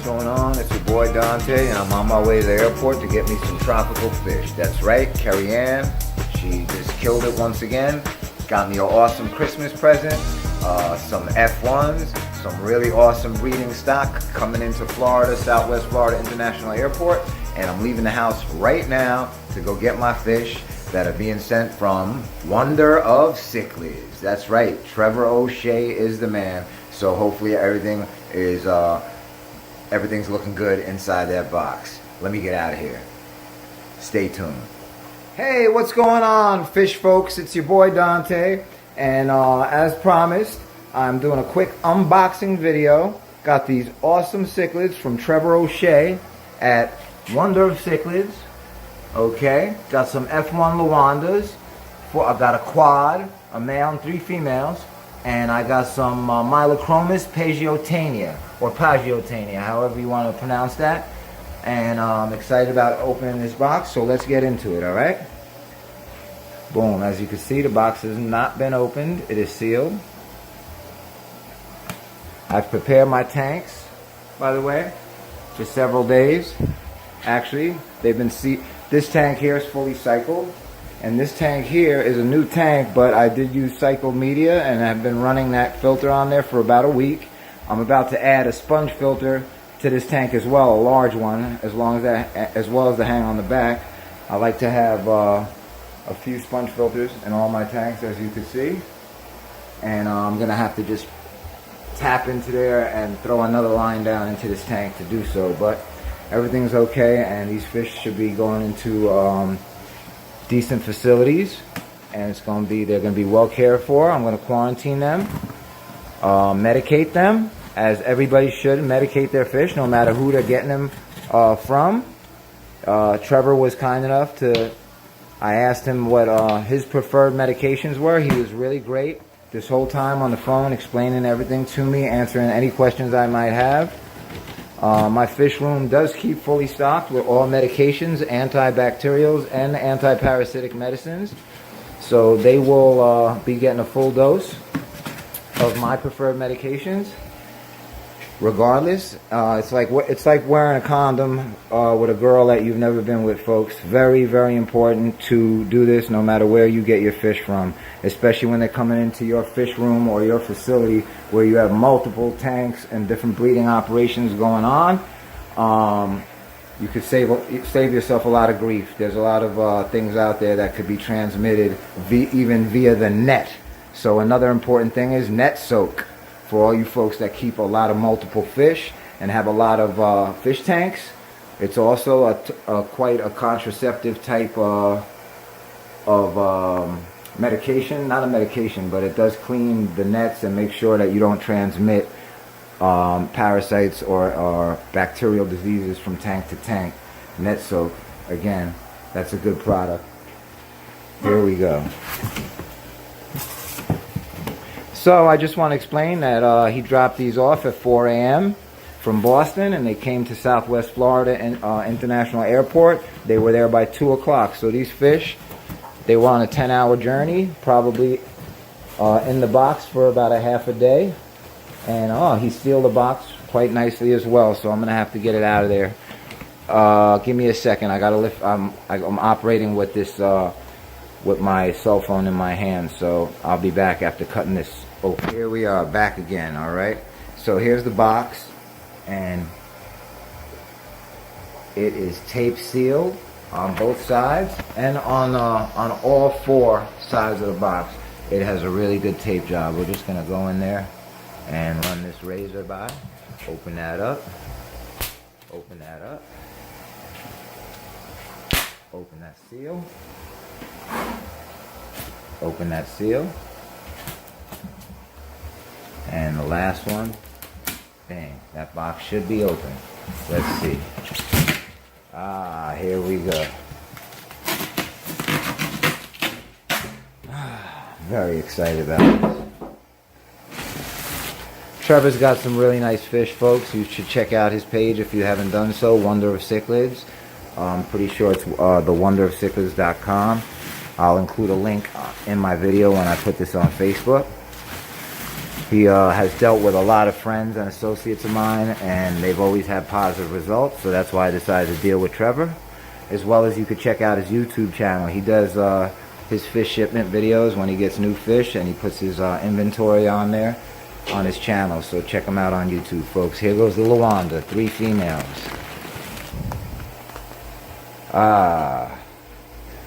going on? It's your boy Dante, and I'm on my way to the airport to get me some tropical fish. That's right, Carrie Ann, she just killed it once again. Got me an awesome Christmas present, some F1s, some really awesome breeding stock coming into Florida, Southwest Florida International Airport, and I'm leaving the house right now to go get my fish that are being sent from Wonder of Cichlids. That's right, Trevor Oshea is the man. So hopefully everything's looking good inside that box. Let me get out of here. Stay tuned. Hey, what's going on, fish folks? It's your boy Dante, and as promised, I'm doing a quick unboxing video. Got these awesome cichlids from Trevor Oshea at Wonder of Cichlids. Okay, got some F1 Lawandas. I got a quad, a male and 3 females. And I got some Mylochromis pagiotania, or pagiotania, however you want to pronounce that. And I'm excited about opening this box, so let's get into it, alright? Boom, as you can see, the box has not been opened. It is sealed. I've prepared my tanks, by the way, for several days. Actually, they've been this tank here is fully cycled. And this tank here is a new tank, but I did use cycled media, and I've been running that filter on there for about a week. I'm about to add a sponge filter to this tank as well, a large one, as well as the hang on the back. I like to have a few sponge filters in all my tanks, as you can see. And I'm going to have to just tap into there and throw another line down into this tank to do so. But everything's okay, and these fish should be going into decent facilities, and they're going to be well cared for. I'm going to quarantine them, medicate them, as everybody should medicate their fish, no matter who they're getting them from. Trevor was kind enough I asked him what his preferred medications were. He was really great this whole time on the phone, explaining everything to me, answering any questions I might have. My fish room does keep fully stocked with all medications, antibacterials, and anti-parasitic medicines. So they will be getting a full dose of my preferred medications. Regardless, it's like wearing a condom with a girl that you've never been with, folks. Very, very important to do this no matter where you get your fish from, especially when they're coming into your fish room or your facility where you have multiple tanks and different breeding operations going on. You could save yourself a lot of grief. There's a lot of things out there that could be transmitted even via the net. So another important thing is net soak. For all you folks that keep a lot of multiple fish and have a lot of fish tanks, it's also quite a contraceptive type of medication. Not a medication, but it does clean the nets and make sure that you don't transmit parasites or bacterial diseases from tank to tank. Net soap, again, that's a good product. Here we go. So I just want to explain that he dropped these off at 4 a.m. from Boston, and they came to Southwest Florida International Airport. They were there by 2 o'clock. So these fish, they were on a 10-hour journey, probably in the box for about a half a day. And he sealed the box quite nicely as well, so I'm going to have to get it out of there. Give me a second. I got to lift. I'm operating with this with my cell phone in my hand, so I'll be back after cutting this. Oh, here we are back again. All right, so here's the box, and it is tape sealed on both sides and on all 4 sides of the box. It has a really good tape job. We're just gonna go in there and run this razor by. Open that up. Open that up. Open that seal. Open that seal. And the last one. Bang. That box should be open. Let's see. Here we go. Very excited about this. Trevor's got some really nice fish, folks. You should check out his page if you haven't done so, Wonder of Cichlids. I'm pretty sure it's thewonderofcichlids.com. I'll include a link in my video when I put this on Facebook. He has dealt with a lot of friends and associates of mine, and they've always had positive results, so that's why I decided to deal with Trevor. As well as you could check out his YouTube channel. He does his fish shipment videos when he gets new fish, and he puts his inventory on there on his channel, so check him out on YouTube, folks. Here goes the Luanda, 3 females.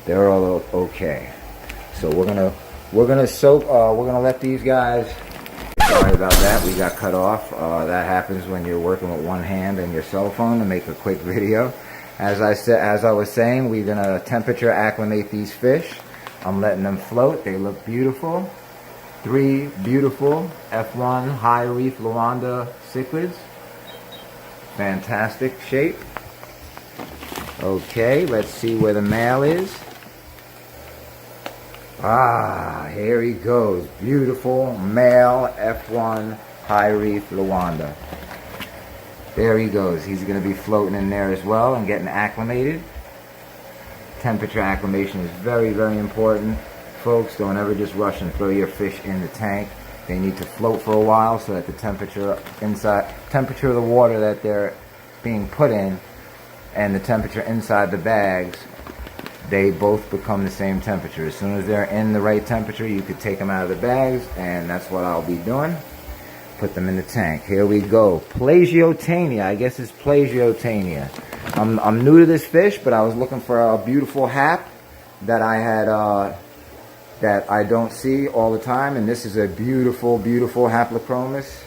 They're all okay. So we're gonna let these guys. Sorry about that, we got cut off. That happens when you're working with one hand and your cell phone to make a quick video. As I was saying, we're gonna temperature acclimate these fish. I'm letting them float. They look beautiful. 3 beautiful F1 high reef Wonder Of Cichlids. Fantastic shape. Okay, let's see where the male is. Here he goes. Beautiful male F1 high reef Luanda. There he goes. He's going to be floating in there as well and getting acclimated. Temperature acclimation is very, very important. Folks, don't ever just rush and throw your fish in the tank. They need to float for a while so that the temperature of the water that they're being put in and the temperature inside the bags, they both become the same temperature. As soon as they're in the right temperature, you could take them out of the bags, and that's what I'll be doing. Put them in the tank. Here we go. Plagiotania. I guess it's Plagiotania. I'm new to this fish, but I was looking for a beautiful hap that I had that I don't see all the time, and this is a beautiful, beautiful haplochromis.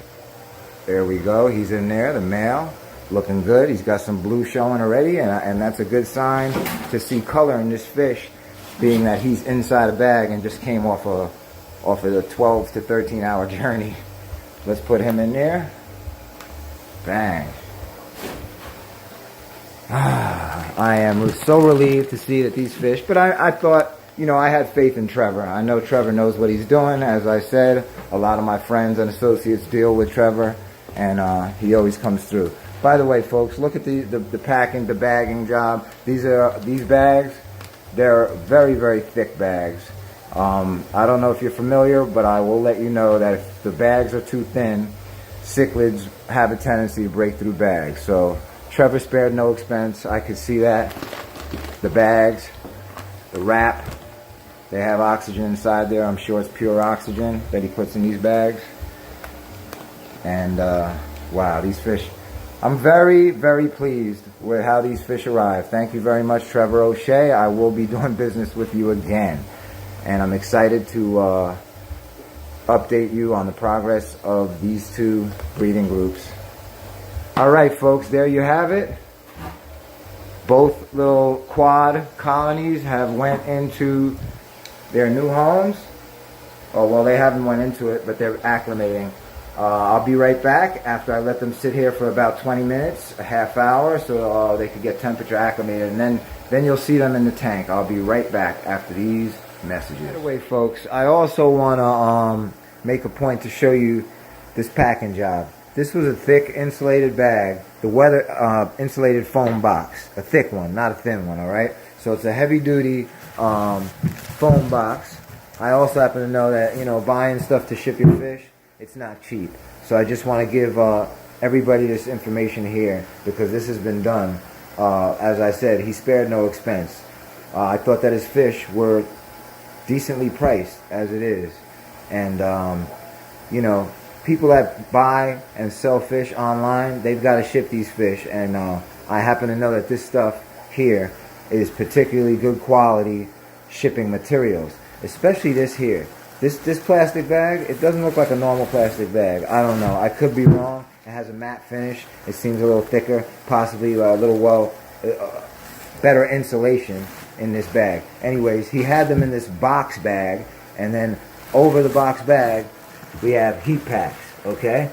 There we go. He's in there, the male, looking good. He's got some blue showing already, and that's a good sign to see color in this fish, being that he's inside a bag and just came off of a 12 to 13 hour journey. Let's put him in there. Bang. I am so relieved to see that these fish, but I thought, you know, I had faith in Trevor. I know Trevor knows what he's doing. As I said, a lot of my friends and associates deal with Trevor, and he always comes through. By the way, folks, look at the packing, the bagging job. These bags, they're very, very thick bags. I don't know if you're familiar, but I will let you know that if the bags are too thin, cichlids have a tendency to break through bags. So Trevor spared no expense. I could see that. The bags, the wrap, they have oxygen inside there. I'm sure it's pure oxygen that he puts in these bags. And wow, these fish, I'm very, very pleased with how these fish arrived. Thank you very much, Trevor Oshea. I will be doing business with you again. And I'm excited to update you on the progress of these 2 breeding groups. All right, folks, there you have it. Both little quad colonies have went into their new homes. Oh, well, they haven't went into it, but they're acclimating. I'll be right back after I let them sit here for about 20 minutes, a half hour, so they could get temperature acclimated, and then you'll see them in the tank. I'll be right back after these messages. By the way, folks, I also want to make a point to show you this packing job. This was a thick insulated bag, the weather insulated foam box, a thick one, not a thin one, all right? So it's a heavy-duty foam box. I also happen to know that, you know, buying stuff to ship your fish, it's not cheap. So I just want to give everybody this information here, because this has been done. As I said, he spared no expense. I thought that his fish were decently priced as it is. And, you know, people that buy and sell fish online, they've got to ship these fish. And I happen to know that this stuff here is particularly good quality shipping materials. Especially this here. This plastic bag, it doesn't look like a normal plastic bag. I don't know. I could be wrong. It has a matte finish. It seems a little thicker, possibly a little better insulation in this bag. Anyways, he had them in this box bag, and then over the box bag, we have heat packs, okay?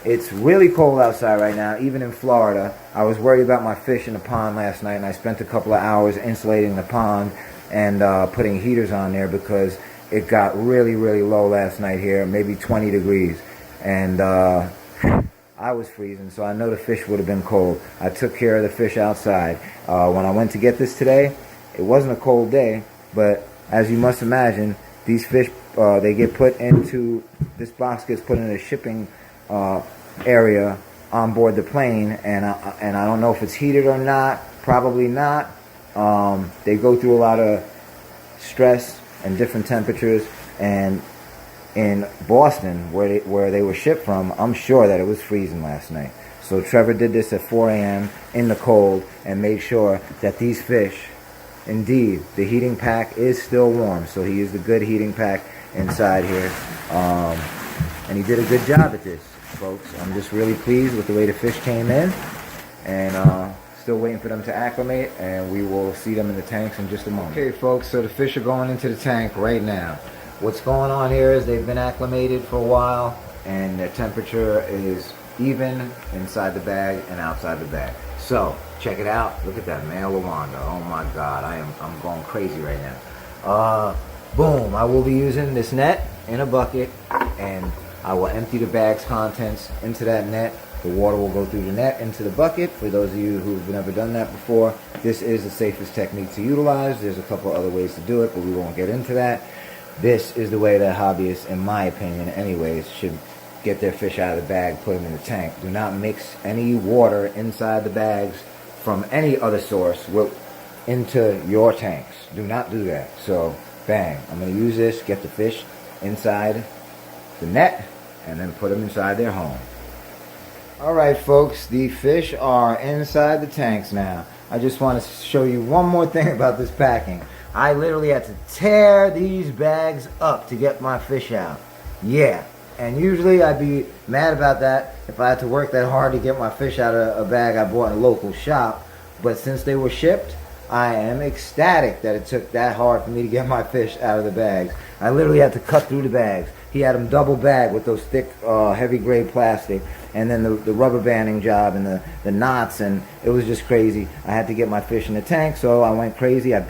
It's really cold outside right now, even in Florida. I was worried about my fish in the pond last night, and I spent a couple of hours insulating the pond and putting heaters on there because it got really, really low last night here, maybe 20 degrees. And I was freezing, so I know the fish would have been cold. I took care of the fish outside. When I went to get this today, it wasn't a cold day, but as you must imagine, these fish they get put into, this box gets put in a shipping area on board the plane, and I don't know if it's heated or not. Probably not. They go through a lot of stress and different temperatures, and in Boston, where they were shipped from, I'm sure that it was freezing last night. So Trevor did this at 4 a.m. in the cold and made sure that these fish, indeed, the heating pack is still warm. So he used a good heating pack inside here, and he did a good job at this, folks. I'm just really pleased with the way the fish came in, and still waiting for them to acclimate, and we will see them in the tanks in just a moment. Okay, folks, so the fish are going into the tank right now. What's going on here is they've been acclimated for a while, and their temperature is even inside the bag and outside the bag. So check it out. Look at that male Wanda. Oh my God, I'm going crazy right now. Boom! I will be using this net in a bucket, and I will empty the bag's contents into that net. The water will go through the net into the bucket. For those of you who've never done that before, this is the safest technique to utilize. There's a couple other ways to do it, but we won't get into that. This is the way that hobbyists, in my opinion anyways, should get their fish out of the bag, put them in the tank. Do not mix any water inside the bags from any other source into your tanks. Do not do that. So, bang. I'm going to use this, get the fish inside the net, and then put them inside their home. Alright folks, the fish are inside the tanks now. I just want to show you one more thing about this packing. I literally had to tear these bags up to get my fish out. Yeah, and usually I'd be mad about that if I had to work that hard to get my fish out of a bag I bought in a local shop. But since they were shipped, I am ecstatic that it took that hard for me to get my fish out of the bags. I literally had to cut through the bags. He had them double bagged with those thick, heavy grade plastic, and then the rubber banding job and the knots, and it was just crazy. I had to get my fish in the tank, so I went crazy. I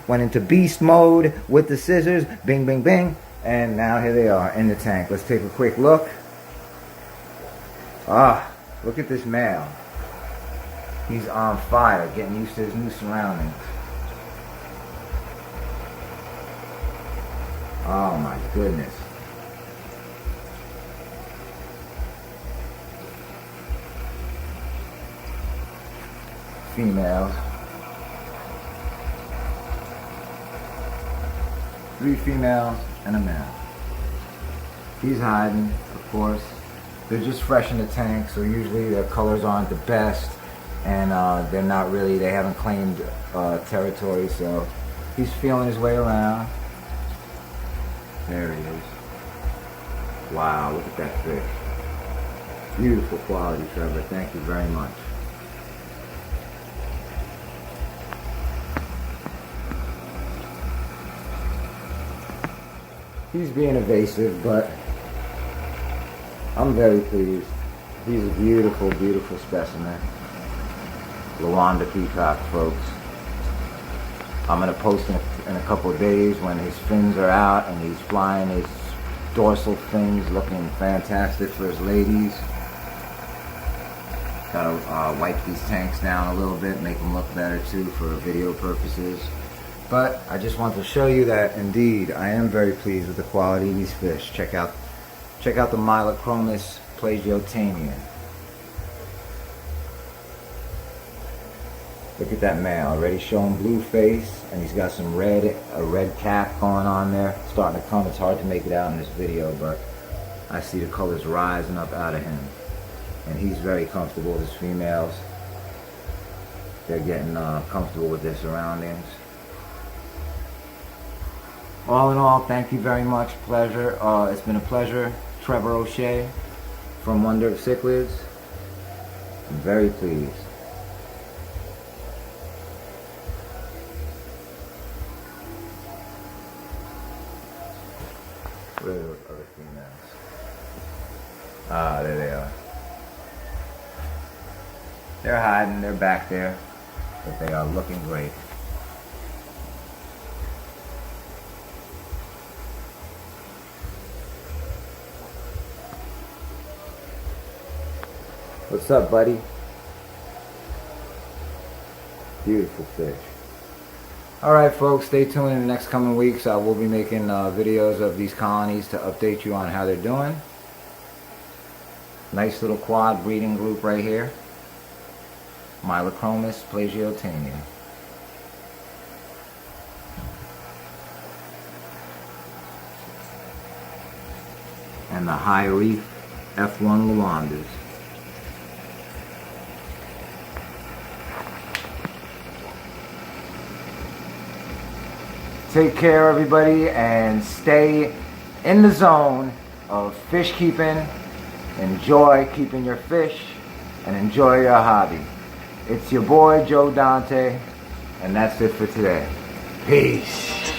went into beast mode with the scissors, bing, bing, bing, and now here they are in the tank. Let's take a quick look. Look at this male. He's on fire, getting used to his new surroundings. Oh my goodness. Females. 3 females and a male. He's hiding, of course. They're just fresh in the tank, so usually their colors aren't the best, and they're not really, they haven't claimed territory, so he's feeling his way around. There he is. Wow, look at that fish. Beautiful quality, Trevor. Thank you very much. He's being evasive, but I'm very pleased. He's a beautiful, beautiful specimen. Wonder peacock, folks. I'm going to post in a couple of days when his fins are out and he's flying his dorsal fins, looking fantastic for his ladies. Gotta wipe these tanks down a little bit, make them look better too for video purposes. But I just want to show you that indeed I am very pleased with the quality of these fish. Check out the Mylochromis plagiotania. Look at that male, already showing blue face, and he's got some a red cap going on there. It's starting to come. It's hard to make it out in this video, but I see the colors rising up out of him. And he's very comfortable with his females. They're getting comfortable with their surroundings. All in all, thank you very much. Pleasure. It's been a pleasure. Trevor Oshea from Wonder Of Cichlids. I'm very pleased. Where are those other females? Ah, there they are. They're hiding, they're back there, but they are looking great. What's up, buddy? Beautiful fish. Alright folks, stay tuned in the next coming weeks. I will be making videos of these colonies to update you on how they're doing. Nice little quad breeding group right here. Mylochromis plagiotania. And the high reef F1 Luandas. Take care, everybody, and stay in the zone of fish keeping. Enjoy keeping your fish and enjoy your hobby. It's your boy Joe Dante, and that's it for today. Peace.